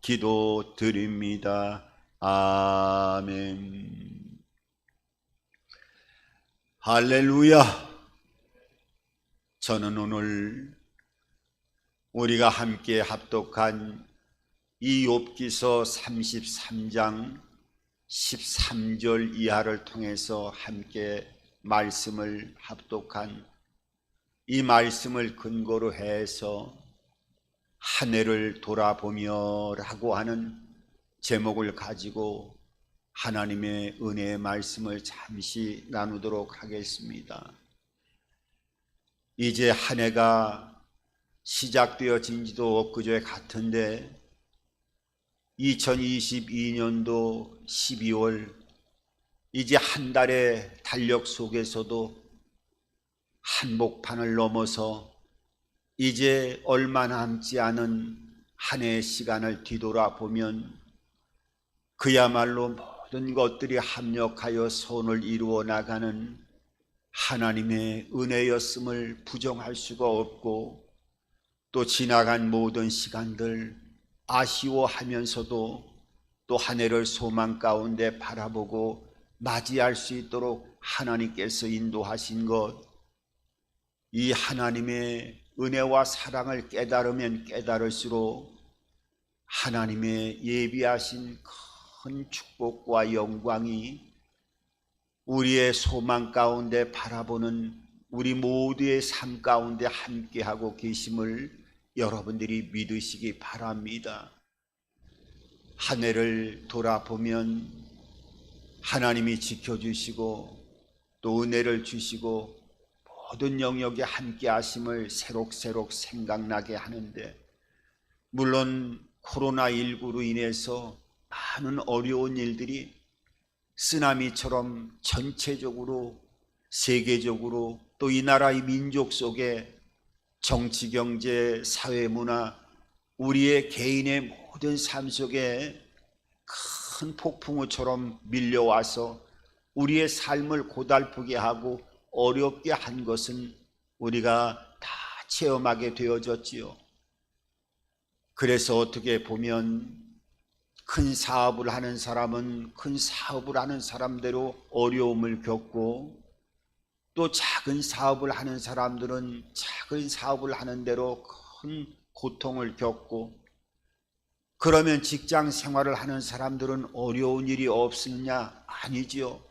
기도드립니다. 아멘. 할렐루야. 저는 오늘 우리가 함께 합독한 이 욥기서 33장 13절 이하를 통해서 함께 말씀을 합독한 이 말씀을 근거로 해서 한 해를 돌아보며 라고 하는 제목을 가지고 하나님의 은혜의 말씀을 잠시 나누도록 하겠습니다. 이제 한 해가 시작되어진 지도 엊그제 같은데 2022년도 12월 이제 한 달의 달력 속에서도 한복판을 넘어서 이제 얼마 남지 않은 한 해의 시간을 뒤돌아보면 그야말로 모든 것들이 합력하여 선을 이루어 나가는 하나님의 은혜였음을 부정할 수가 없고, 또 지나간 모든 시간들 아쉬워하면서도 또 한 해를 소망 가운데 바라보고 맞이할 수 있도록 하나님께서 인도하신 것, 이 하나님의 은혜와 사랑을 깨달으면 깨달을수록 하나님의 예비하신 큰 축복과 영광이 우리의 소망 가운데 바라보는 우리 모두의 삶 가운데 함께하고 계심을 여러분들이 믿으시기 바랍니다. 한 해를 돌아보면 하나님이 지켜주시고 또 은혜를 주시고 모든 영역에 함께 하심을 새록새록 생각나게 하는데, 물론 코로나19로 인해서 많은 어려운 일들이 쓰나미처럼 전체적으로 세계적으로 또 이 나라의 민족 속에 정치, 경제, 사회, 문화, 우리의 개인의 모든 삶 속에 큰 폭풍우처럼 밀려와서 우리의 삶을 고달프게 하고 어렵게 한 것은 우리가 다 체험하게 되어졌지요. 그래서 어떻게 보면 큰 사업을 하는 사람은 큰 사업을 하는 사람대로 어려움을 겪고, 또 작은 사업을 하는 사람들은 작은 사업을 하는 대로 큰 고통을 겪고, 그러면 직장 생활을 하는 사람들은 어려운 일이 없느냐? 아니지요.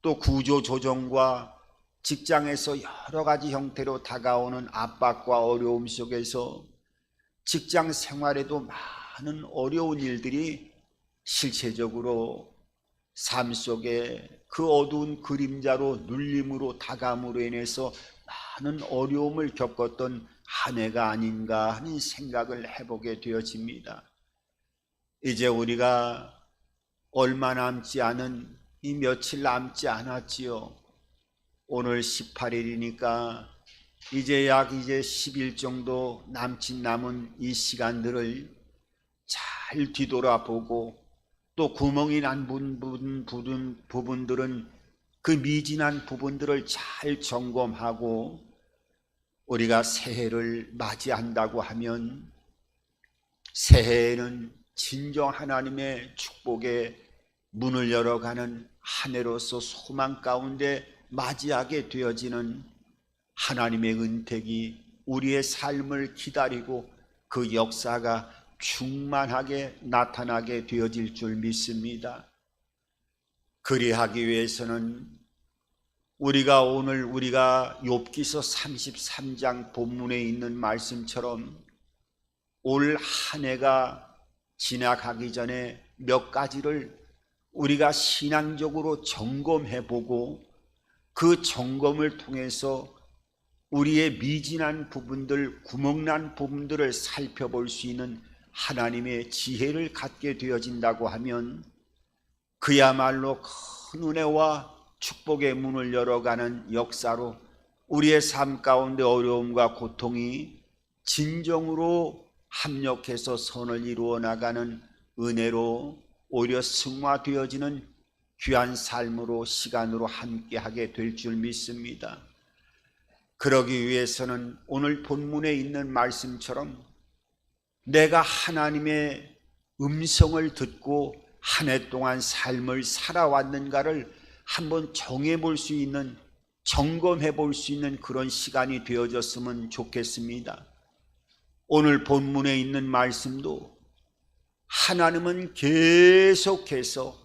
또 구조조정과 직장에서 여러 가지 형태로 다가오는 압박과 어려움 속에서 직장 생활에도 많은 어려운 일들이 실체적으로 삶 속에 그 어두운 그림자로 눌림으로 다감으로 인해서 많은 어려움을 겪었던 한 해가 아닌가 하는 생각을 해보게 되어집니다. 이제 우리가 얼마 남지 않은 이 며칠 남지 않았지요. 오늘 18일이니까 이제 약 10일 정도 남은 이 시간들을 잘 뒤돌아보고, 또 구멍이 난 부분들은 그 미진한 부분들을 잘 점검하고, 우리가 새해를 맞이한다고 하면 새해에는 진정 하나님의 축복의 문을 열어가는 한 해로서 소망 가운데 맞이하게 되어지는 하나님의 은택이 우리의 삶을 기다리고 그 역사가 충만하게 나타나게 되어질 줄 믿습니다. 그리하기 위해서는 오늘 우리가 욥기서 33장 본문에 있는 말씀처럼 올 한 해가 지나가기 전에 몇 가지를 우리가 신앙적으로 점검해보고, 그 점검을 통해서 우리의 미진한 부분들, 구멍난 부분들을 살펴볼 수 있는 하나님의 지혜를 갖게 되어진다고 하면 그야말로 큰 은혜와 축복의 문을 열어가는 역사로 우리의 삶 가운데 어려움과 고통이 진정으로 합력해서 선을 이루어 나가는 은혜로 오히려 승화되어지는 귀한 삶으로 시간으로 함께하게 될 줄 믿습니다. 그러기 위해서는 오늘 본문에 있는 말씀처럼 내가 하나님의 음성을 듣고 한 해 동안 삶을 살아왔는가를 한번 정해 볼 수 있는, 점검해 볼 수 있는 그런 시간이 되어졌으면 좋겠습니다. 오늘 본문에 있는 말씀도 하나님은 계속해서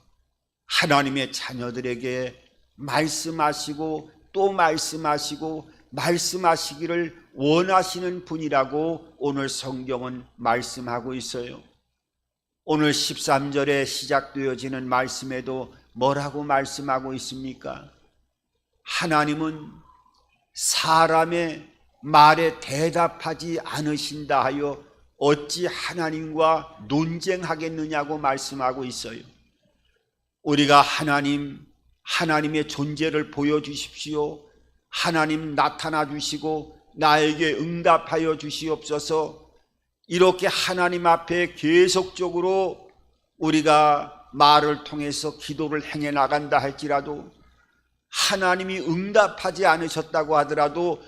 하나님의 자녀들에게 말씀하시고 또 말씀하시고 말씀하시기를 원하시는 분이라고 오늘 성경은 말씀하고 있어요. 오늘 13절에 시작되어지는 말씀에도 뭐라고 말씀하고 있습니까? 하나님은 사람의 말에 대답하지 않으신다 하여 어찌 하나님과 논쟁하겠느냐고 말씀하고 있어요. 우리가 하나님의 존재를 보여주십시오, 하나님 나타나 주시고 나에게 응답하여 주시옵소서, 이렇게 하나님 앞에 계속적으로 우리가 말을 통해서 기도를 행해 나간다 할지라도 하나님이 응답하지 않으셨다고 하더라도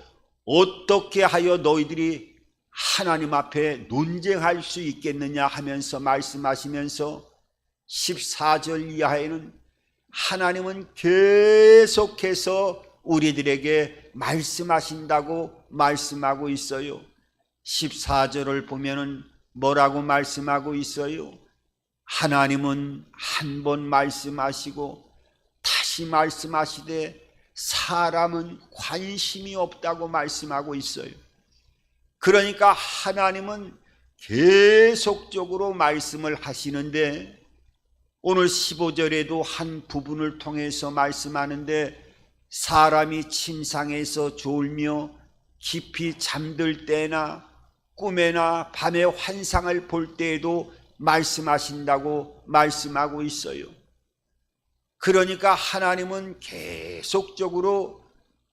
어떻게 하여 너희들이 하나님 앞에 논쟁할 수 있겠느냐 하면서 말씀하시면서 14절 이하에는 하나님은 계속해서 우리들에게 말씀하신다고 말씀하고 있어요. 14절을 보면은 뭐라고 말씀하고 있어요? 하나님은 한 번 말씀하시고 다시 말씀하시되 사람은 관심이 없다고 말씀하고 있어요. 그러니까 하나님은 계속적으로 말씀을 하시는데 오늘 15절에도 한 부분을 통해서 말씀하는데 사람이 침상에서 졸며 깊이 잠들 때나 꿈에나 밤에 환상을 볼 때에도 말씀하신다고 말씀하고 있어요. 그러니까 하나님은 계속적으로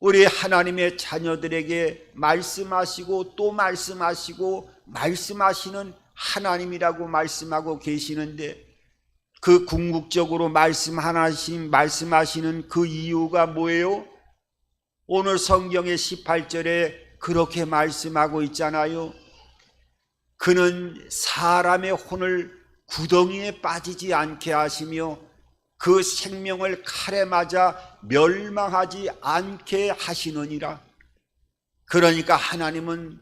우리 하나님의 자녀들에게 말씀하시고 또 말씀하시고 말씀하시는 하나님이라고 말씀하고 계시는데 그 궁극적으로 말씀하시는 그 이유가 뭐예요? 오늘 성경의 18절에 그렇게 말씀하고 있잖아요. 그는 사람의 혼을 구덩이에 빠지지 않게 하시며 그 생명을 칼에 맞아 멸망하지 않게 하시느니라. 그러니까 하나님은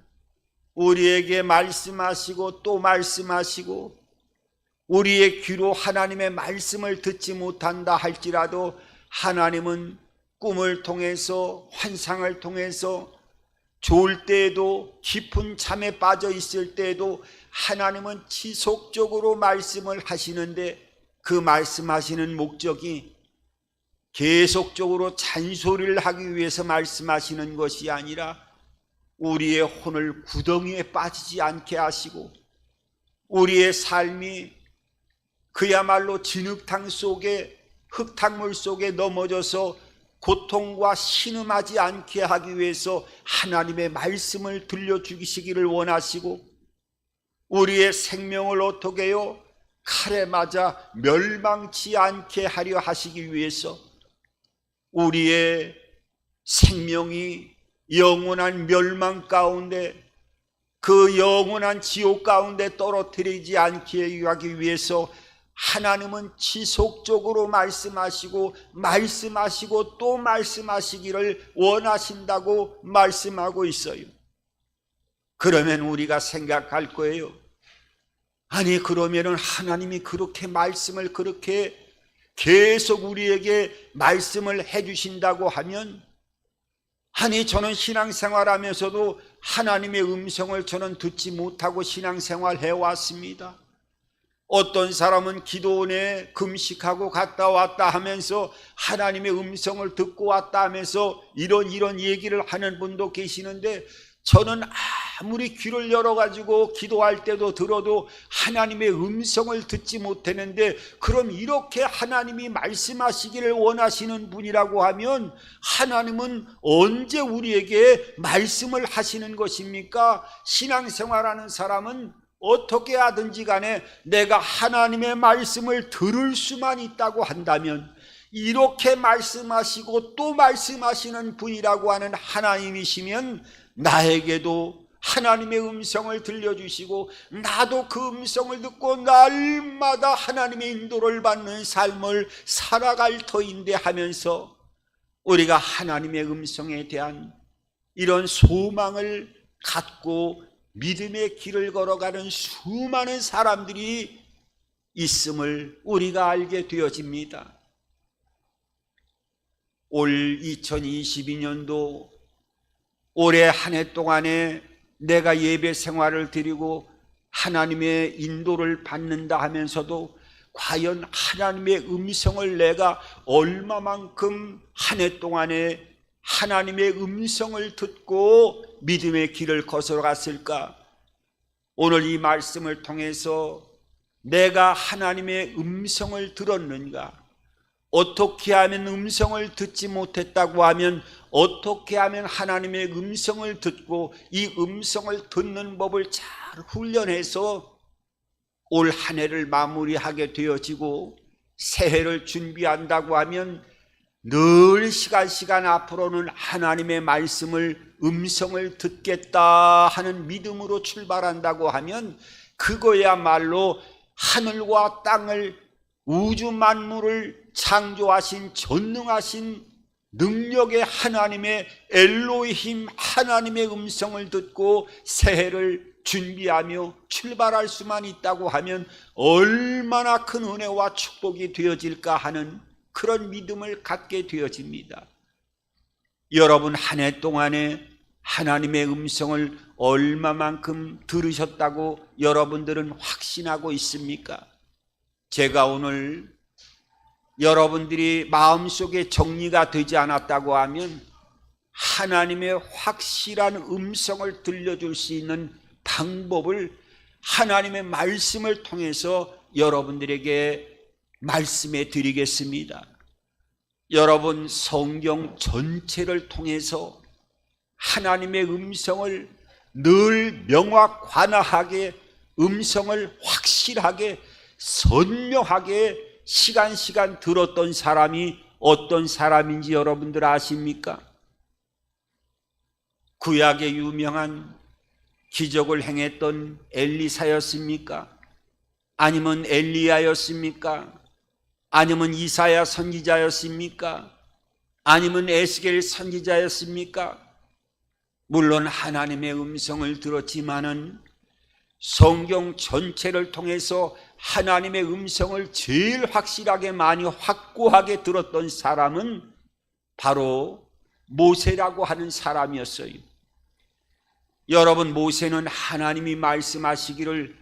우리에게 말씀하시고 또 말씀하시고 우리의 귀로 하나님의 말씀을 듣지 못한다 할지라도 하나님은 꿈을 통해서 환상을 통해서 좋을 때에도 깊은 잠에 빠져 있을 때에도 하나님은 지속적으로 말씀을 하시는데 그 말씀하시는 목적이 계속적으로 잔소리를 하기 위해서 말씀하시는 것이 아니라 우리의 혼을 구덩이에 빠지지 않게 하시고 우리의 삶이 그야말로 진흙탕 속에 흙탕물 속에 넘어져서 고통과 신음하지 않게 하기 위해서 하나님의 말씀을 들려주시기를 원하시고 우리의 생명을 어떻게 해요? 칼에 맞아 멸망치 않게 하려 하시기 위해서 우리의 생명이 영원한 멸망 가운데 그 영원한 지옥 가운데 떨어뜨리지 않게 하기 위해서 하나님은 지속적으로 말씀하시고 또 말씀하시기를 원하신다고 말씀하고 있어요. 그러면 우리가 생각할 거예요. 아니 그러면은 하나님이 그렇게 말씀을 그렇게 계속 우리에게 말씀을 해주신다고 하면 아니 저는 신앙생활하면서도 하나님의 음성을 저는 듣지 못하고 신앙생활 해왔습니다. 어떤 사람은 기도원에 금식하고 갔다 왔다 하면서 하나님의 음성을 듣고 왔다 하면서 이런 얘기를 하는 분도 계시는데 저는 아무리 귀를 열어가지고 기도할 때도 들어도 하나님의 음성을 듣지 못했는데 그럼 이렇게 하나님이 말씀하시기를 원하시는 분이라고 하면 하나님은 언제 우리에게 말씀을 하시는 것입니까? 신앙생활하는 사람은 어떻게 하든지 간에 내가 하나님의 말씀을 들을 수만 있다고 한다면 이렇게 말씀하시고 또 말씀하시는 분이라고 하는 하나님이시면 나에게도 하나님의 음성을 들려주시고 나도 그 음성을 듣고 날마다 하나님의 인도를 받는 삶을 살아갈 터인데 하면서 우리가 하나님의 음성에 대한 이런 소망을 갖고 믿음의 길을 걸어가는 수많은 사람들이 있음을 우리가 알게 되어집니다. 올 2022년도 올해 한 해 동안에 내가 예배 생활을 드리고 하나님의 인도를 받는다 하면서도 과연 하나님의 음성을 내가 얼마만큼 한 해 동안에 하나님의 음성을 듣고 믿음의 길을 거슬러갔을까? 오늘 이 말씀을 통해서 내가 하나님의 음성을 들었는가? 어떻게 하면 음성을 듣지 못했다고 하면 어떻게 하면 하나님의 음성을 듣고 이 음성을 듣는 법을 잘 훈련해서 올 한 해를 마무리하게 되어지고 새해를 준비한다고 하면 늘 시간 앞으로는 하나님의 말씀을 음성을 듣겠다 하는 믿음으로 출발한다고 하면 그거야말로 하늘과 땅을 우주 만물을 창조하신 전능하신 능력의 하나님의 엘로힘 하나님의 음성을 듣고 새해를 준비하며 출발할 수만 있다고 하면 얼마나 큰 은혜와 축복이 되어질까 하는 그런 믿음을 갖게 되어집니다. 여러분 한 해 동안에 하나님의 음성을 얼마만큼 들으셨다고 여러분들은 확신하고 있습니까? 제가 오늘 여러분들이 마음속에 정리가 되지 않았다고 하면 하나님의 확실한 음성을 들려줄 수 있는 방법을 하나님의 말씀을 통해서 여러분들에게 말씀해 드리겠습니다. 여러분 성경 전체를 통해서 하나님의 음성을 늘 명확관하게 음성을 확실하게 선명하게 시간 들었던 사람이 어떤 사람인지 여러분들 아십니까? 구약의 유명한 기적을 행했던 엘리사였습니까? 아니면 엘리야였습니까? 아니면 이사야 선지자였습니까? 아니면 에스겔 선지자였습니까? 물론 하나님의 음성을 들었지만은 성경 전체를 통해서 하나님의 음성을 제일 확실하게 많이 확고하게 들었던 사람은 바로 모세라고 하는 사람이었어요. 여러분 모세는 하나님이 말씀하시기를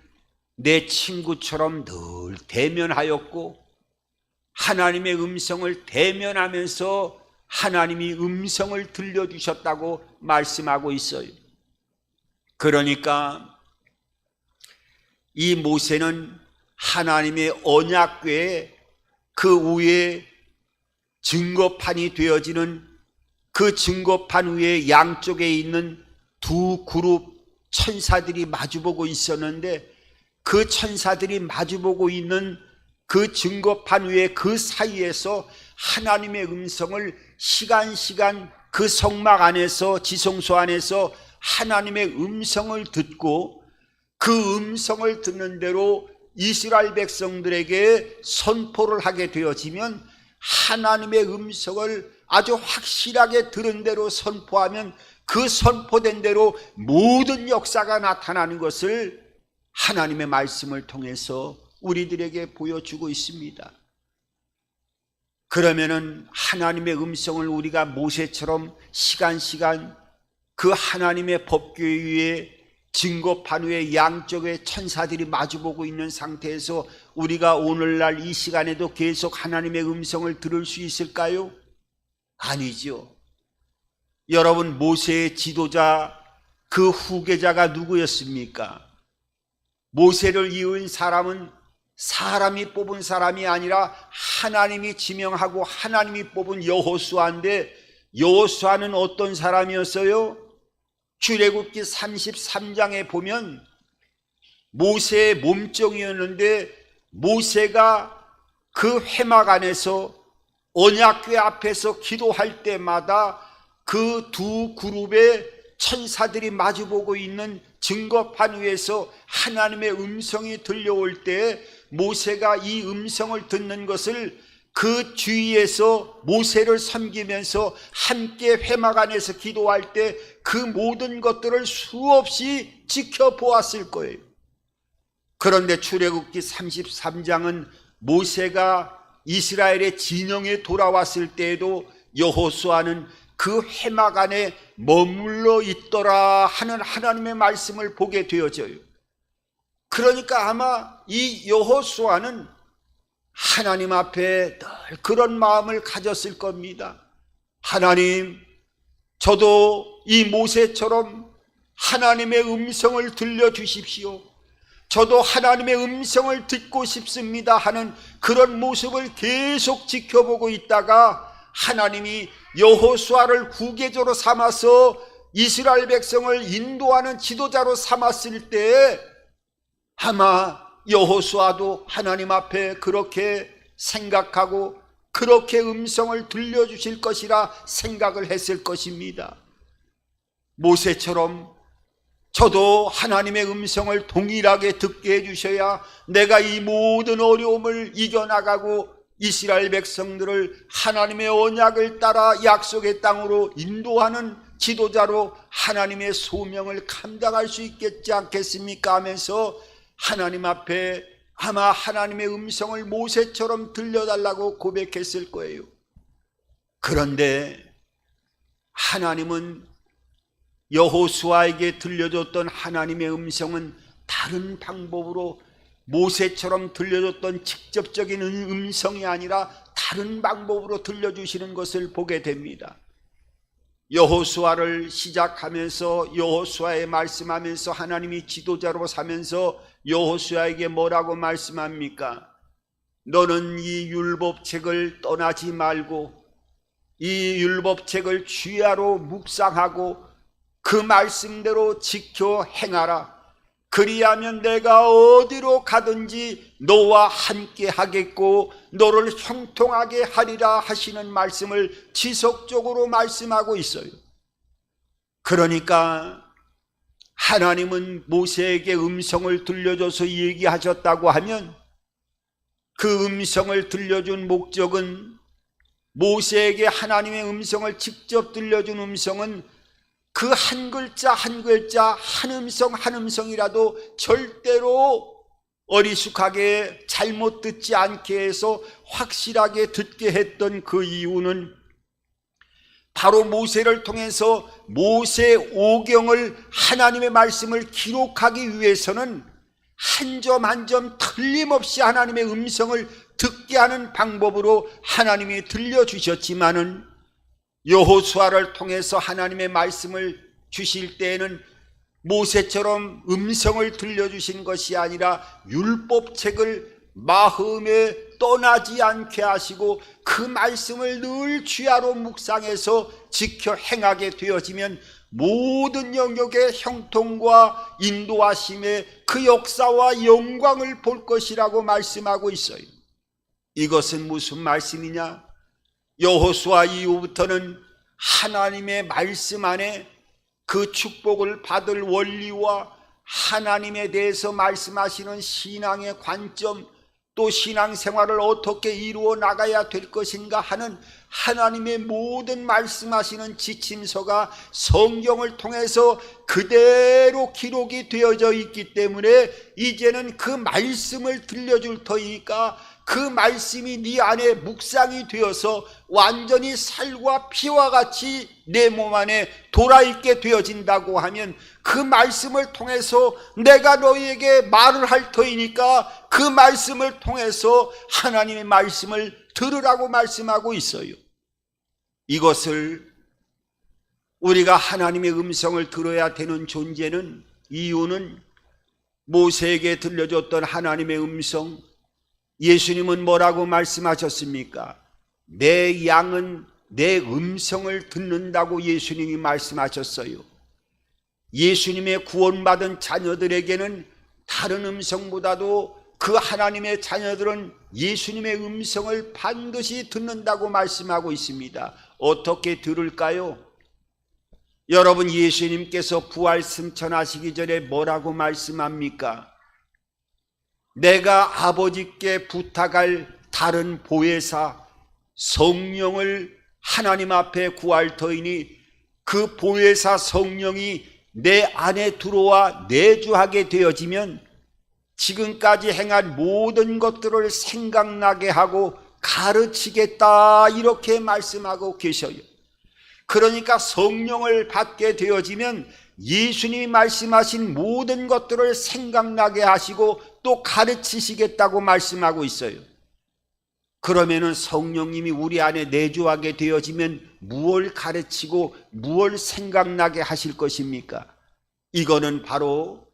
내 친구처럼 늘 대면하였고 하나님의 음성을 대면하면서 하나님이 음성을 들려주셨다고 말씀하고 있어요. 그러니까 이 모세는 하나님의 언약궤에 그 위에 증거판이 되어지는 그 증거판 위에 양쪽에 있는 두 그룹 천사들이 마주보고 있었는데 그 천사들이 마주보고 있는 그 증거판 위에 그 사이에서 하나님의 음성을 시간 그 성막 안에서 지성소 안에서 하나님의 음성을 듣고 그 음성을 듣는 대로 이스라엘 백성들에게 선포를 하게 되어지면 하나님의 음성을 아주 확실하게 들은 대로 선포하면 그 선포된 대로 모든 역사가 나타나는 것을 하나님의 말씀을 통해서 우리들에게 보여주고 있습니다. 그러면은 하나님의 음성을 우리가 모세처럼 시간 그 하나님의 법궤 위에 증거판 위에 양쪽에 천사들이 마주보고 있는 상태에서 우리가 오늘날 이 시간에도 계속 하나님의 음성을 들을 수 있을까요? 아니죠. 여러분 모세의 지도자 그 후계자가 누구였습니까? 모세를 이은 사람은 사람이 뽑은 사람이 아니라 하나님이 지명하고 하나님이 뽑은 여호수아인데 여호수아는 어떤 사람이었어요? 출애굽기 33장에 보면 모세의 몸종이었는데 모세가 그 회막 안에서 언약궤 앞에서 기도할 때마다 그 두 그룹의 천사들이 마주보고 있는 증거판 위에서 하나님의 음성이 들려올 때 모세가 이 음성을 듣는 것을 그 주위에서 모세를 섬기면서 함께 회막 안에서 기도할 때 그 모든 것들을 수없이 지켜보았을 거예요. 그런데 출애굽기 33장은 모세가 이스라엘의 진영에 돌아왔을 때에도 여호수아는 그 회막 안에 머물러 있더라 하는 하나님의 말씀을 보게 되어져요. 그러니까 아마 이 여호수아는 하나님 앞에 늘 그런 마음을 가졌을 겁니다. 하나님, 저도 이 모세처럼 하나님의 음성을 들려주십시오. 저도 하나님의 음성을 듣고 싶습니다 하는 그런 모습을 계속 지켜보고 있다가 하나님이 여호수아를 후계자로 삼아서 이스라엘 백성을 인도하는 지도자로 삼았을 때 아마 여호수아도 하나님 앞에 그렇게 생각하고 그렇게 음성을 들려주실 것이라 생각을 했을 것입니다. 모세처럼 저도 하나님의 음성을 동일하게 듣게 해주셔야 내가 이 모든 어려움을 이겨나가고 이스라엘 백성들을 하나님의 언약을 따라 약속의 땅으로 인도하는 지도자로 하나님의 소명을 감당할 수 있겠지 않겠습니까 하면서 하나님 앞에 아마 하나님의 음성을 모세처럼 들려달라고 고백했을 거예요. 그런데 하나님은 여호수아에게 들려줬던 하나님의 음성은 다른 방법으로 모세처럼 들려줬던 직접적인 음성이 아니라 다른 방법으로 들려주시는 것을 보게 됩니다. 여호수아를 시작하면서 여호수아에 말씀하면서 하나님이 지도자로 사면서 여호수아에게 뭐라고 말씀합니까? 너는 이 율법책을 떠나지 말고 이 율법책을 주야로 묵상하고 그 말씀대로 지켜 행하라. 그리하면 내가 어디로 가든지 너와 함께 하겠고 너를 형통하게 하리라 하시는 말씀을 지속적으로 말씀하고 있어요. 그러니까 하나님은 모세에게 음성을 들려줘서 얘기하셨다고 하면 그 음성을 들려준 목적은 모세에게 하나님의 음성을 직접 들려준 음성은 그 한 글자 한 글자 한 음성이라도 절대로 어리숙하게 잘못 듣지 않게 해서 확실하게 듣게 했던 그 이유는 바로 모세를 통해서 모세 오경을 하나님의 말씀을 기록하기 위해서는 한 점 한 점 틀림없이 하나님의 음성을 듣게 하는 방법으로 하나님이 들려주셨지만은 여호수아를 통해서 하나님의 말씀을 주실 때에는 모세처럼 음성을 들려주신 것이 아니라 율법책을 마음에 떠나지 않게 하시고 그 말씀을 늘 주야로 묵상해서 지켜 행하게 되어지면 모든 영역의 형통과 인도하심의 그 역사와 영광을 볼 것이라고 말씀하고 있어요. 이것은 무슨 말씀이냐? 여호수아 이후부터는 하나님의 말씀 안에 그 축복을 받을 원리와 하나님에 대해서 말씀하시는 신앙의 관점, 또 신앙생활을 어떻게 이루어 나가야 될 것인가 하는 하나님의 모든 말씀하시는 지침서가 성경을 통해서 그대로 기록이 되어져 있기 때문에 이제는 그 말씀을 들려줄 터이니까 그 말씀이 네 안에 묵상이 되어서 완전히 살과 피와 같이 내 몸 안에 돌아있게 되어진다고 하면 그 말씀을 통해서 내가 너희에게 말을 할 터이니까 그 말씀을 통해서 하나님의 말씀을 들으라고 말씀하고 있어요. 이것을 우리가 하나님의 음성을 들어야 되는 존재는 이유는 모세에게 들려줬던 하나님의 음성, 예수님은 뭐라고 말씀하셨습니까? 내 양은 내 음성을 듣는다고 예수님이 말씀하셨어요. 예수님의 구원받은 자녀들에게는 다른 음성보다도 그 하나님의 자녀들은 예수님의 음성을 반드시 듣는다고 말씀하고 있습니다. 어떻게 들을까요? 여러분, 예수님께서 부활 승천하시기 전에 뭐라고 말씀합니까? 내가 아버지께 부탁할 다른 보혜사 성령을 하나님 앞에 구할 터이니 그 보혜사 성령이 내 안에 들어와 내주하게 되어지면 지금까지 행한 모든 것들을 생각나게 하고 가르치겠다, 이렇게 말씀하고 계셔요. 그러니까 성령을 받게 되어지면 예수님이 말씀하신 모든 것들을 생각나게 하시고 또 가르치시겠다고 말씀하고 있어요. 그러면은 성령님이 우리 안에 내주하게 되어지면 무엇을 가르치고 무엇을 생각나게 하실 것입니까? 이거는 바로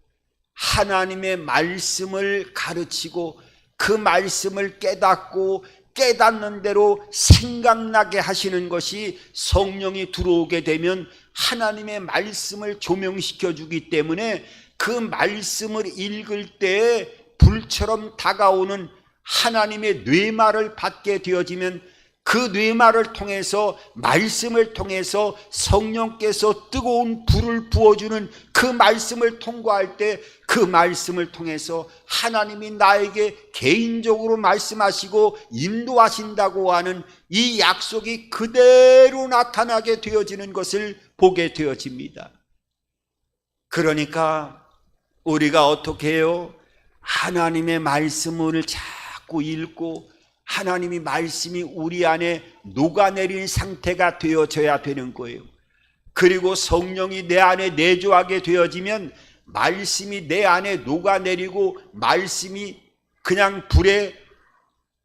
하나님의 말씀을 가르치고 그 말씀을 깨닫고 깨닫는 대로 생각나게 하시는 것이, 성령이 들어오게 되면 하나님의 말씀을 조명시켜 주기 때문에 그 말씀을 읽을 때 불처럼 다가오는 하나님의 뇌마를 받게 되어지면 그 뇌마를 통해서, 말씀을 통해서 성령께서 뜨거운 불을 부어주는 그 말씀을 통과할 때 그 말씀을 통해서 하나님이 나에게 개인적으로 말씀하시고 인도하신다고 하는 이 약속이 그대로 나타나게 되어지는 것을 보게 되어집니다. 그러니까 우리가 어떻게 해요? 하나님의 말씀을 자꾸 읽고 하나님의 말씀이 우리 안에 녹아내린 상태가 되어져야 되는 거예요. 그리고 성령이 내 안에 내주하게 되어지면 말씀이 내 안에 녹아내리고 말씀이 그냥 불에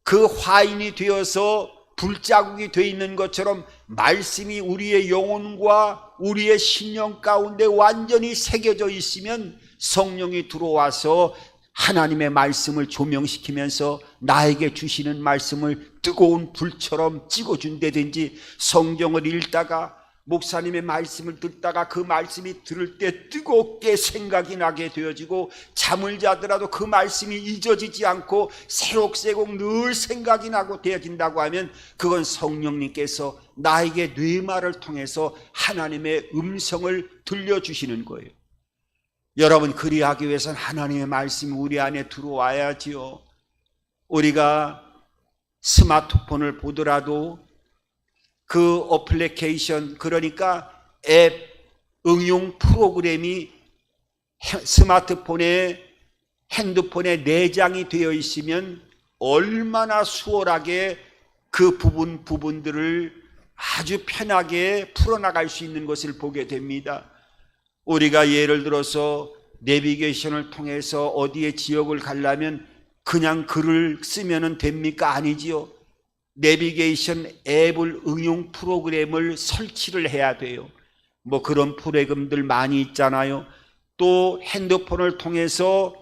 그 화인이 되어서 불자국이 되어 있는 것처럼 말씀이 우리의 영혼과 우리의 신령 가운데 완전히 새겨져 있으면 성령이 들어와서 하나님의 말씀을 조명시키면서 나에게 주시는 말씀을 뜨거운 불처럼 찍어준다든지, 성경을 읽다가 목사님의 말씀을 듣다가 그 말씀이 들을 때 뜨겁게 생각이 나게 되어지고, 잠을 자더라도 그 말씀이 잊어지지 않고 새록새록 늘 생각이 나고 되어진다고 하면 그건 성령님께서 나에게 뇌마를 통해서 하나님의 음성을 들려주시는 거예요. 여러분, 그리하기 위해서는 하나님의 말씀이 우리 안에 들어와야지요. 우리가 스마트폰을 보더라도 그 어플리케이션, 그러니까 앱, 응용 프로그램이 스마트폰에, 핸드폰에 내장이 되어 있으면 얼마나 수월하게 그 부분들을 아주 편하게 풀어나갈 수 있는 것을 보게 됩니다. 우리가 예를 들어서 내비게이션을 통해서 어디에 지역을 가려면 그냥 글을 쓰면 됩니까? 아니지요. 내비게이션 앱을, 응용 프로그램을 설치를 해야 돼요. 뭐 그런 프로그램들 많이 있잖아요. 또 핸드폰을 통해서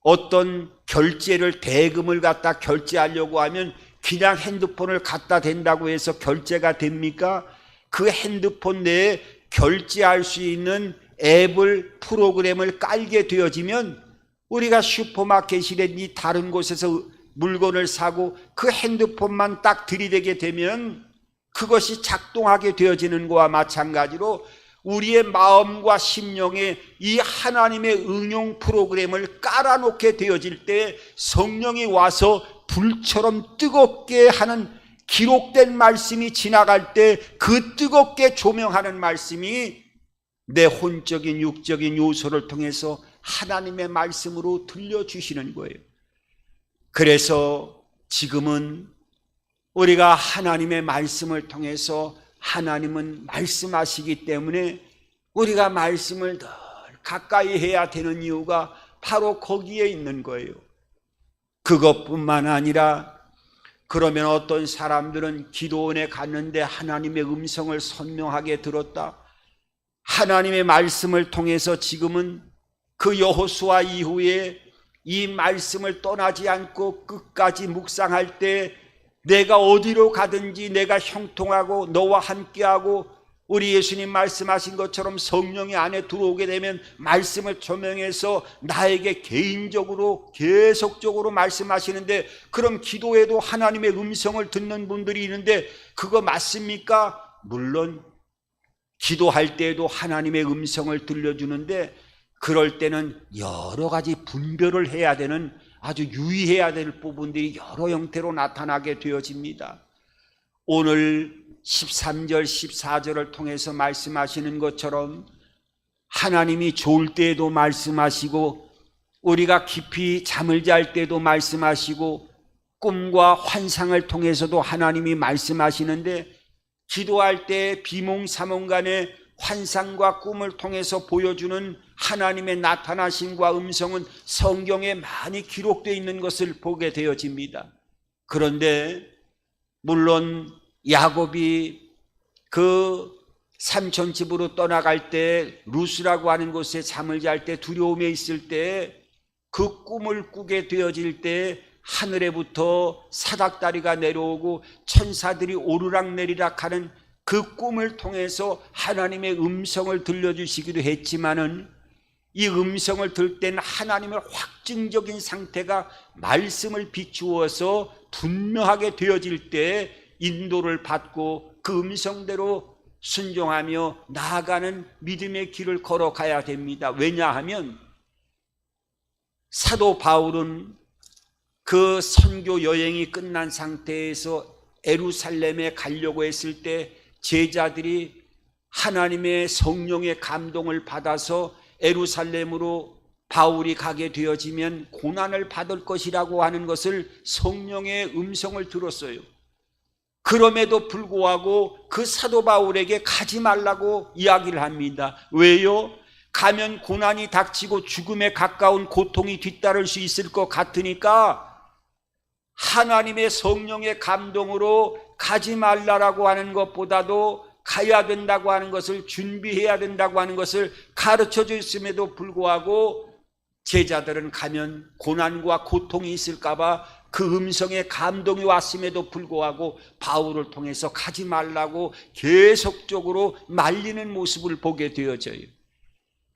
어떤 결제를, 대금을 갖다 결제하려고 하면 그냥 핸드폰을 갖다 댄다고 해서 결제가 됩니까? 그 핸드폰 내에 결제할 수 있는 앱을, 프로그램을 깔게 되어지면 우리가 슈퍼마켓이라든지 다른 곳에서 물건을 사고 그 핸드폰만 딱 들이대게 되면 그것이 작동하게 되어지는 것과 마찬가지로 우리의 마음과 심령에 이 하나님의 응용 프로그램을 깔아놓게 되어질 때 성령이 와서 불처럼 뜨겁게 하는, 기록된 말씀이 지나갈 때 그 뜨겁게 조명하는 말씀이 내 혼적인 육적인 요소를 통해서 하나님의 말씀으로 들려주시는 거예요. 그래서 지금은 우리가 하나님의 말씀을 통해서, 하나님은 말씀하시기 때문에 우리가 말씀을 더 가까이 해야 되는 이유가 바로 거기에 있는 거예요. 그것뿐만 아니라, 그러면 어떤 사람들은 기도원에 갔는데 하나님의 음성을 선명하게 들었다. 하나님의 말씀을 통해서 지금은 그 여호수아 이후에 이 말씀을 떠나지 않고 끝까지 묵상할 때 내가 어디로 가든지 내가 형통하고 너와 함께하고, 우리 예수님 말씀하신 것처럼 성령이 안에 들어오게 되면 말씀을 조명해서 나에게 개인적으로 계속적으로 말씀하시는데, 그럼 기도에도 하나님의 음성을 듣는 분들이 있는데 그거 맞습니까? 물론 기도할 때에도 하나님의 음성을 들려주는데 그럴 때는 여러 가지 분별을 해야 되는, 아주 유의해야 될 부분들이 여러 형태로 나타나게 되어집니다. 오늘 13절 14절을 통해서 말씀하시는 것처럼 하나님이 좋을 때에도 말씀하시고 우리가 깊이 잠을 잘 때도 말씀하시고 꿈과 환상을 통해서도 하나님이 말씀하시는데, 기도할 때 비몽사몽간에 환상과 꿈을 통해서 보여주는 하나님의 나타나심과 음성은 성경에 많이 기록되어 있는 것을 보게 되어집니다. 그런데 물론 야곱이 그 삼촌 집으로 떠나갈 때 루스라고 하는 곳에 잠을 잘 때 두려움에 있을 때 그 꿈을 꾸게 되어질 때 하늘에부터 사닥다리가 내려오고 천사들이 오르락내리락 하는 그 꿈을 통해서 하나님의 음성을 들려주시기도 했지만은, 이 음성을 들을 때는 하나님의 확증적인 상태가 말씀을 비추어서 분명하게 되어질 때 인도를 받고 그 음성대로 순종하며 나아가는 믿음의 길을 걸어가야 됩니다. 왜냐하면 사도 바울은 그 선교 여행이 끝난 상태에서 예루살렘에 가려고 했을 때 제자들이 하나님의 성령의 감동을 받아서 예루살렘으로 바울이 가게 되어지면 고난을 받을 것이라고 하는 것을 성령의 음성을 들었어요. 그럼에도 불구하고 그 사도 바울에게 가지 말라고 이야기를 합니다. 왜요? 가면 고난이 닥치고 죽음에 가까운 고통이 뒤따를 수 있을 것 같으니까 하나님의 성령의 감동으로 가지 말라라고 하는 것보다도 가야 된다고 하는 것을, 준비해야 된다고 하는 것을 가르쳐 줬음에도 불구하고 제자들은 가면 고난과 고통이 있을까 봐 그 음성의 감동이 왔음에도 불구하고 바울을 통해서 가지 말라고 계속적으로 말리는 모습을 보게 되어져요.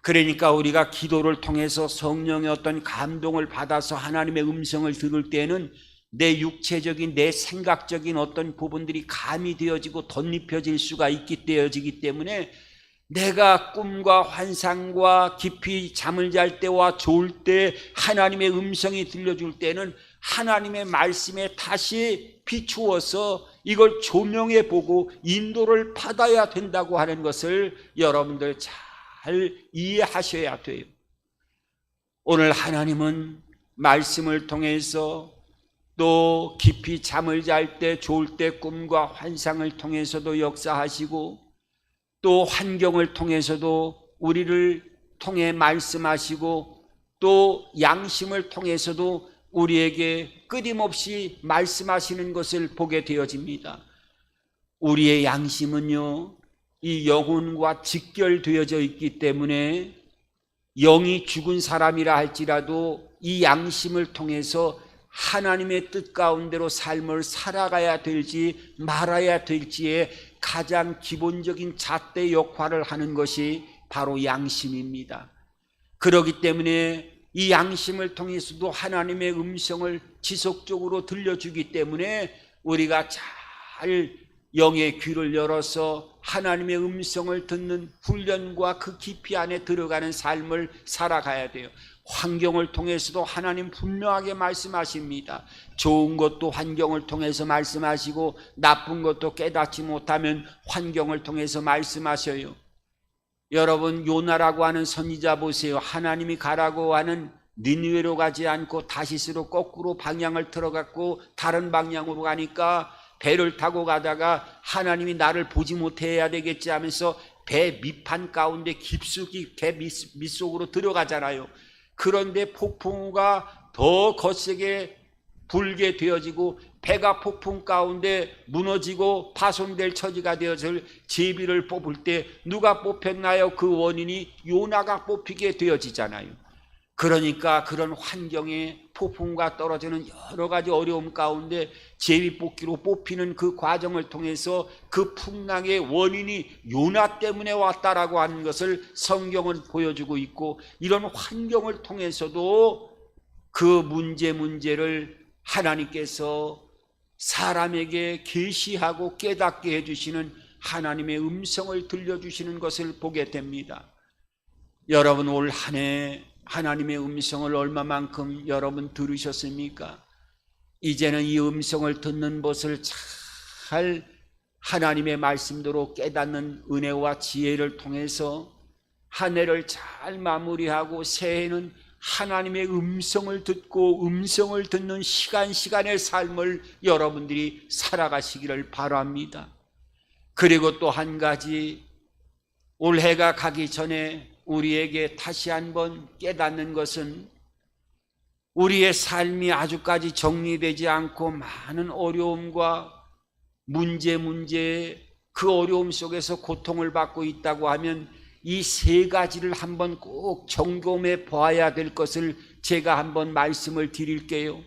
그러니까 우리가 기도를 통해서 성령의 어떤 감동을 받아서 하나님의 음성을 들을 때는 내 육체적인, 내 생각적인 어떤 부분들이 가미되어지고 덧입혀질 수가 되어지기 때문에 내가 꿈과 환상과 깊이 잠을 잘 때와 좋을 때 하나님의 음성이 들려줄 때는 하나님의 말씀에 다시 비추어서 이걸 조명해 보고 인도를 받아야 된다고 하는 것을 여러분들 잘 이해하셔야 돼요. 오늘 하나님은 말씀을 통해서 또 깊이 잠을 잘 때 좋을 때 꿈과 환상을 통해서도 역사하시고 또 환경을 통해서도 우리를 통해 말씀하시고 또 양심을 통해서도 우리에게 끊임없이 말씀하시는 것을 보게 되어집니다. 우리의 양심은요, 이 영혼과 직결되어져 있기 때문에 영이 죽은 사람이라 할지라도 이 양심을 통해서 하나님의 뜻 가운데로 삶을 살아가야 될지 말아야 될지에 가장 기본적인 잣대 역할을 하는 것이 바로 양심입니다. 그렇기 때문에 이 양심을 통해서도 하나님의 음성을 지속적으로 들려주기 때문에 우리가 잘 영의 귀를 열어서 하나님의 음성을 듣는 훈련과 그 깊이 안에 들어가는 삶을 살아가야 돼요. 환경을 통해서도 하나님 분명하게 말씀하십니다. 좋은 것도 환경을 통해서 말씀하시고 나쁜 것도 깨닫지 못하면 환경을 통해서 말씀하셔요. 여러분, 요나라고 하는 선지자 보세요. 하나님이 가라고 하는 니느웨로 가지 않고 다시스로 거꾸로 방향을 틀어갖고 다른 방향으로 가니까 배를 타고 가다가 하나님이 나를 보지 못해야 되겠지 하면서 배 밑판 가운데 깊숙이 배 밑속으로 들어가잖아요. 그런데 폭풍우가 더 거세게 불게 되어지고 배가 폭풍 가운데 무너지고 파손될 처지가 되어질 제비를 뽑을 때 누가 뽑혔나요? 그 원인이 요나가 뽑히게 되어지잖아요. 그러니까 그런 환경에 폭풍과 떨어지는 여러 가지 어려움 가운데 제비 뽑기로 뽑히는 그 과정을 통해서 그 풍랑의 원인이 요나 때문에 왔다라고 하는 것을 성경은 보여주고 있고, 이런 환경을 통해서도 그 문제를 하나님께서 사람에게 계시하고 깨닫게 해주시는 하나님의 음성을 들려주시는 것을 보게 됩니다. 여러분, 올 한 해 하나님의 음성을 얼마만큼 여러분 들으셨습니까? 이제는 이 음성을 듣는 것을 잘 하나님의 말씀대로 깨닫는 은혜와 지혜를 통해서 한 해를 잘 마무리하고 새해는 하나님의 음성을 듣고 음성을 듣는 시간의 삶을 여러분들이 살아가시기를 바랍니다. 그리고 또 한 가지, 올해가 가기 전에 우리에게 다시 한번 깨닫는 것은 우리의 삶이 아주까지 정리되지 않고 많은 어려움과 문제 그 어려움 속에서 고통을 받고 있다고 하면 이 세 가지를 한번 꼭 점검해 보아야 될 것을 제가 한번 말씀을 드릴게요.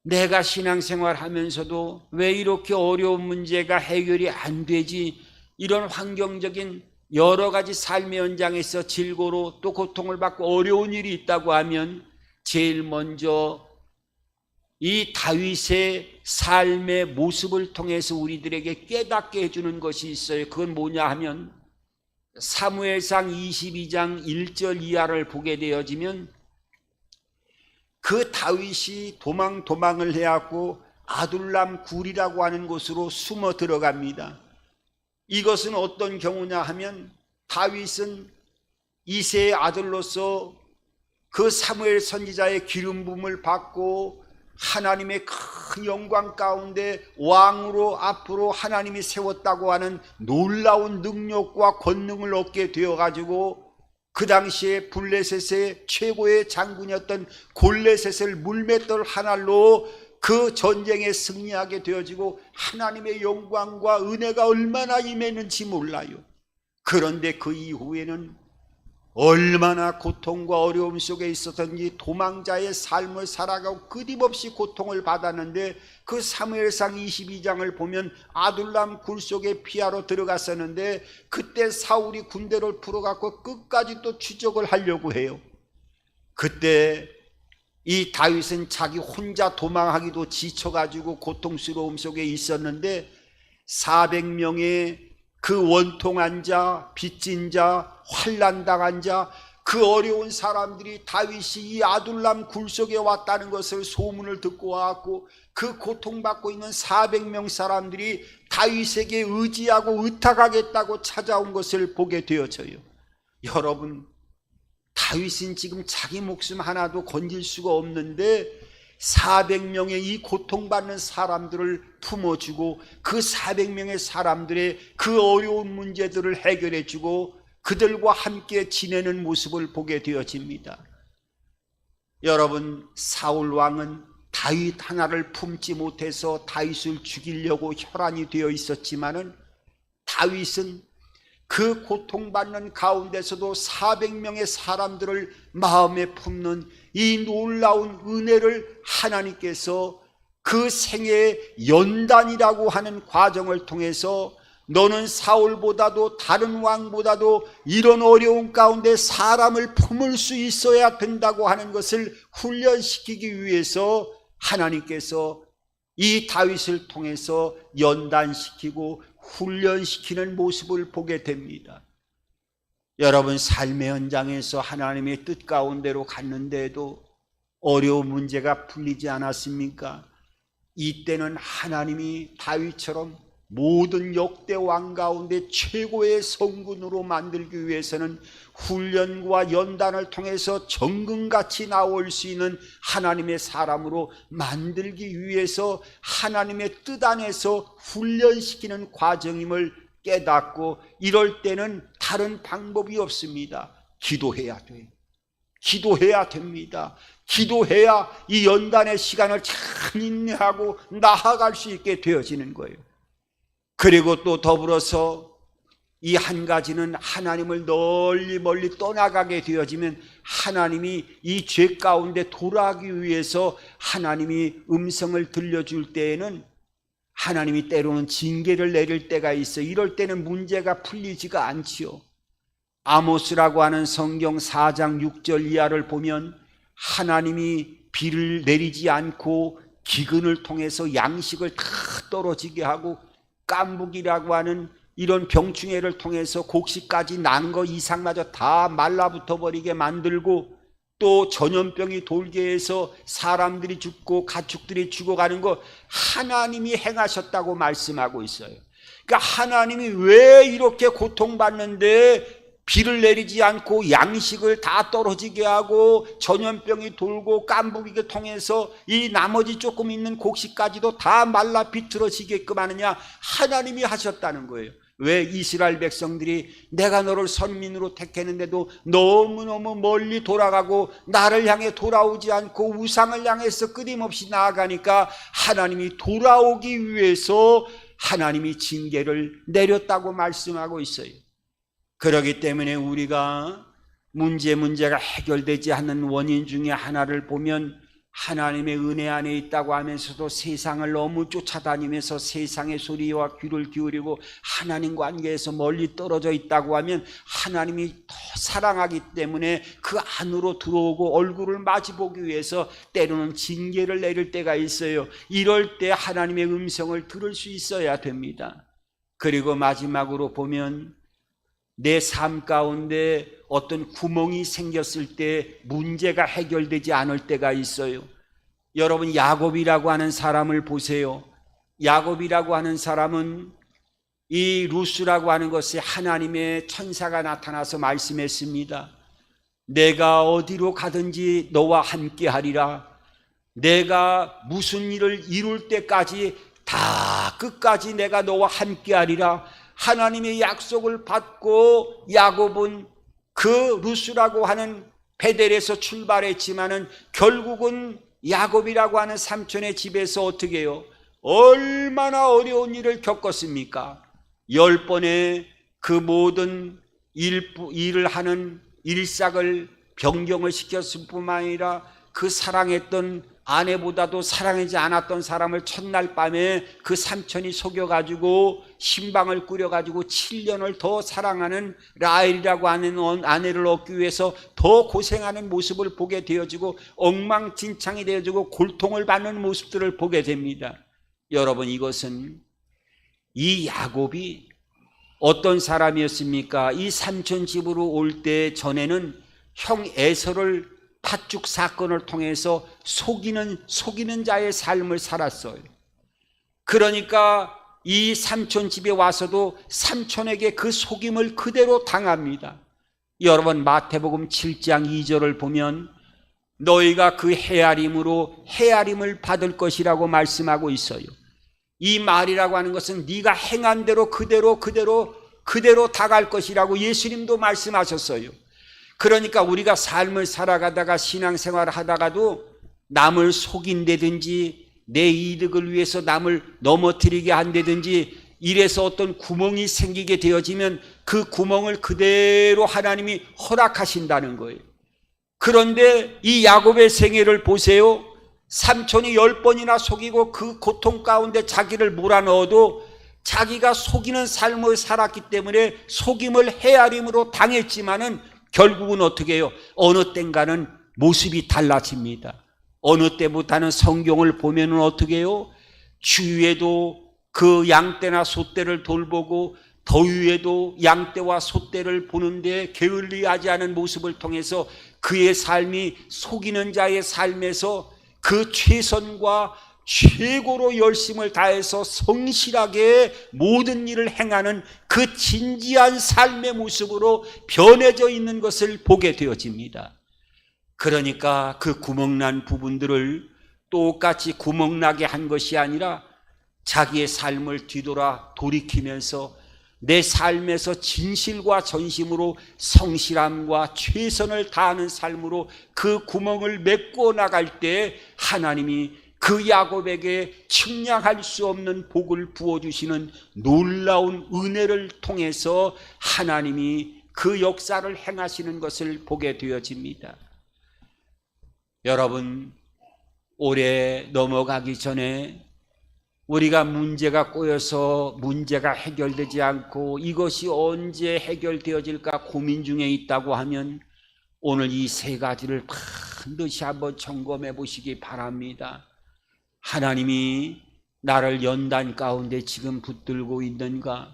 내가 신앙생활 하면서도 왜 이렇게 어려운 문제가 해결이 안 되지? 이런 환경적인 여러 가지 삶의 현장에서 질고로 또 고통을 받고 어려운 일이 있다고 하면 제일 먼저 이 다윗의 삶의 모습을 통해서 우리들에게 깨닫게 해주는 것이 있어요. 그건 뭐냐 하면 사무엘상 22장 1절 이하를 보게 되어지면 그 다윗이 도망을 해왔고 아둘람 굴이라고 하는 곳으로 숨어 들어갑니다. 이것은 어떤 경우냐 하면 다윗은 이새의 아들로서 그 사무엘 선지자의 기름 부음을 받고 하나님의 큰 영광 가운데 왕으로 앞으로 하나님이 세웠다고 하는 놀라운 능력과 권능을 얻게 되어가지고 그 당시에 블레셋의 최고의 장군이었던 골레셋을 물맷돌 한 알로 그 전쟁에 승리하게 되어지고 하나님의 영광과 은혜가 얼마나 임했는지 몰라요. 그런데 그 이후에는 얼마나 고통과 어려움 속에 있었던지 도망자의 삶을 살아가고 끊임없이 고통을 받았는데 그 사무엘상 22장을 보면 아둘람 굴 속에 피하러 들어갔었는데 그때 사울이 군대를 풀어갖고 끝까지 또 추적을 하려고 해요. 그때 이 다윗은 자기 혼자 도망하기도 지쳐가지고 고통스러움 속에 있었는데 400명의 그 원통한 자, 빚진 자, 환난당한 자, 그 어려운 사람들이 다윗이 이 아둘람 굴 속에 왔다는 것을 소문을 듣고 왔고 그 고통받고 있는 400명 사람들이 다윗에게 의지하고 의탁하겠다고 찾아온 것을 보게 되어져요. 여러분, 다윗은 지금 자기 목숨 하나도 건질 수가 없는데 400명의 이 고통받는 사람들을 품어주고 그 400명의 사람들의 그 어려운 문제들을 해결해주고 그들과 함께 지내는 모습을 보게 되어집니다. 여러분, 사울 왕은 다윗 하나를 품지 못해서 다윗을 죽이려고 혈안이 되어 있었지만은 다윗은 그 고통받는 가운데서도 400명의 사람들을 마음에 품는 이 놀라운 은혜를 하나님께서 그 생애의 연단이라고 하는 과정을 통해서 너는 사울보다도 다른 왕보다도 이런 어려운 가운데 사람을 품을 수 있어야 된다고 하는 것을 훈련시키기 위해서 하나님께서 이 다윗을 통해서 연단시키고 훈련시키는 모습을 보게 됩니다. 여러분, 삶의 현장에서 하나님의 뜻 가운데로 갔는데도 어려운 문제가 풀리지 않았습니까? 이때는 하나님이 다윗처럼 모든 역대 왕 가운데 최고의 성군으로 만들기 위해서는 훈련과 연단을 통해서 정금같이 나올 수 있는 하나님의 사람으로 만들기 위해서 하나님의 뜻 안에서 훈련시키는 과정임을 깨닫고 이럴 때는 다른 방법이 없습니다. 기도해야 돼요. 기도해야 됩니다. 기도해야 이 연단의 시간을 잘 인내하고 나아갈 수 있게 되어지는 거예요. 그리고 또 더불어서 이 한 가지는 하나님을 멀리 떠나가게 되어지면 하나님이 이 죄 가운데 돌아가기 위해서 하나님이 음성을 들려줄 때에는 하나님이 때로는 징계를 내릴 때가 있어요. 이럴 때는 문제가 풀리지가 않지요. 아모스라고 하는 성경 4장 6절 이하를 보면 하나님이 비를 내리지 않고 기근을 통해서 양식을 다 떨어지게 하고 깐북이라고 하는 이런 병충해를 통해서 곡식까지 난 거 이상마저 다 말라붙어 버리게 만들고, 또 전염병이 돌게 해서 사람들이 죽고 가축들이 죽어가는 거 하나님이 행하셨다고 말씀하고 있어요. 그러니까 하나님이 왜 이렇게 고통받는데 비를 내리지 않고 양식을 다 떨어지게 하고 전염병이 돌고 깐부기를 통해서 이 나머지 조금 있는 곡식까지도 다 말라 비틀어지게끔 하느냐? 하나님이 하셨다는 거예요. 왜 이스라엘 백성들이 내가 너를 선민으로 택했는데도 너무너무 멀리 돌아가고 나를 향해 돌아오지 않고 우상을 향해서 끊임없이 나아가니까 하나님이 돌아오기 위해서 하나님이 징계를 내렸다고 말씀하고 있어요. 그렇기 때문에 우리가 문제가 해결되지 않는 원인 중에 하나를 보면 하나님의 은혜 안에 있다고 하면서도 세상을 너무 쫓아다니면서 세상의 소리와 귀를 기울이고 하나님 관계에서 멀리 떨어져 있다고 하면 하나님이 더 사랑하기 때문에 그 안으로 들어오고 얼굴을 마주보기 위해서 때로는 징계를 내릴 때가 있어요. 이럴 때 하나님의 음성을 들을 수 있어야 됩니다. 그리고 마지막으로 보면 내 삶 가운데 어떤 구멍이 생겼을 때 문제가 해결되지 않을 때가 있어요. 여러분, 야곱이라고 하는 사람을 보세요. 야곱이라고 하는 사람은 이 루스라고 하는 것에 하나님의 천사가 나타나서 말씀했습니다. 내가 어디로 가든지 너와 함께 하리라. 내가 무슨 일을 이룰 때까지 다 끝까지 내가 너와 함께 하리라. 하나님의 약속을 받고 야곱은 그 루스라고 하는 베델에서 출발했지만은 결국은 야곱이라고 하는 삼촌의 집에서 어떻게 해요? 얼마나 어려운 일을 겪었습니까? 10번의 그 모든 일을 하는 일삭을 변경을 시켰을 뿐만 아니라 그 사랑했던 아내보다도 사랑하지 않았던 사람을 첫날 밤에 그 삼촌이 속여가지고 신방을 꾸려가지고 7년을 더 사랑하는 라헬이라고 하는 아내를 얻기 위해서 더 고생하는 모습을 보게 되어지고 엉망진창이 되어지고 고통을 받는 모습들을 보게 됩니다. 여러분, 이것은 이 야곱이 어떤 사람이었습니까? 이 삼촌 집으로 올 때 전에는 형 에서를 팥죽 사건을 통해서 속이는 자의 삶을 살았어요. 그러니까 이 삼촌 집에 와서도 삼촌에게 그 속임을 그대로 당합니다. 여러분, 마태복음 7장 2절을 보면 너희가 그 헤아림으로 헤아림을 받을 것이라고 말씀하고 있어요. 이 말이라고 하는 것은 네가 행한 대로 그대로 다갈 것이라고 예수님도 말씀하셨어요. 그러니까 우리가 삶을 살아가다가 신앙생활을 하다가도 남을 속인다든지 내 이득을 위해서 남을 넘어뜨리게 한다든지 이래서 어떤 구멍이 생기게 되어지면 그 구멍을 그대로 하나님이 허락하신다는 거예요. 그런데 이 야곱의 생애를 보세요. 삼촌이 10번이나 속이고 그 고통 가운데 자기를 몰아넣어도 자기가 속이는 삶을 살았기 때문에 속임을 헤아림으로 당했지만은 결국은 어떻게 해요? 어느 땐가는 모습이 달라집니다. 어느 때보다는 성경을 보면은 어떻게 해요? 주위에도 그 양떼나 소떼를 돌보고 더위에도 양떼와 소떼를 보는데 게을리하지 않은 모습을 통해서 그의 삶이 속이는 자의 삶에서 그 최선과 최고로 열심을 다해서 성실하게 모든 일을 행하는 그 진지한 삶의 모습으로 변해져 있는 것을 보게 되어집니다. 그러니까 그 구멍난 부분들을 똑같이 구멍나게 한 것이 아니라 자기의 삶을 돌이키면서 내 삶에서 진실과 전심으로 성실함과 최선을 다하는 삶으로 그 구멍을 메꿔 나갈 때 하나님이 그 야곱에게 측량할 수 없는 복을 부어주시는 놀라운 은혜를 통해서 하나님이 그 역사를 행하시는 것을 보게 되어집니다. 여러분, 올해 넘어가기 전에 우리가 문제가 꼬여서 문제가 해결되지 않고 이것이 언제 해결되어질까 고민 중에 있다고 하면 오늘 이 세 가지를 반드시 한번 점검해 보시기 바랍니다. 하나님이 나를 연단 가운데 지금 붙들고 있는가?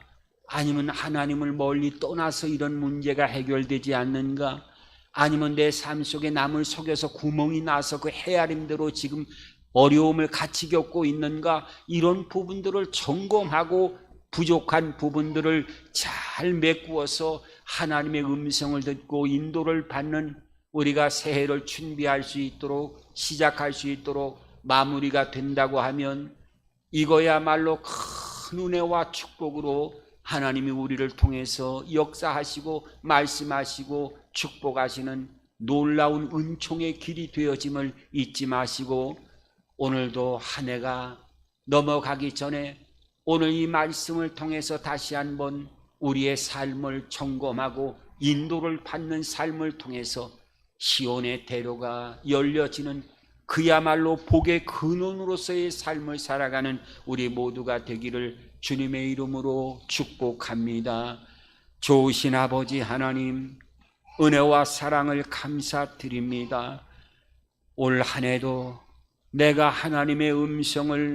아니면 하나님을 멀리 떠나서 이런 문제가 해결되지 않는가? 아니면 내 삶 속에 남을 속여서 구멍이 나서 그 헤아림대로 지금 어려움을 같이 겪고 있는가? 이런 부분들을 점검하고 부족한 부분들을 잘 메꾸어서 하나님의 음성을 듣고 인도를 받는 우리가 새해를 준비할 수 있도록, 시작할 수 있도록 마무리가 된다고 하면 이거야말로 큰 은혜와 축복으로 하나님이 우리를 통해서 역사하시고 말씀하시고 축복하시는 놀라운 은총의 길이 되어짐을 잊지 마시고, 오늘도 한 해가 넘어가기 전에 오늘 이 말씀을 통해서 다시 한번 우리의 삶을 점검하고 인도를 받는 삶을 통해서 시온의 대로가 열려지는 그야말로 복의 근원으로서의 삶을 살아가는 우리 모두가 되기를 주님의 이름으로 축복합니다. 좋으신 아버지 하나님, 은혜와 사랑을 감사드립니다. 올 한 해도 내가 하나님의 음성을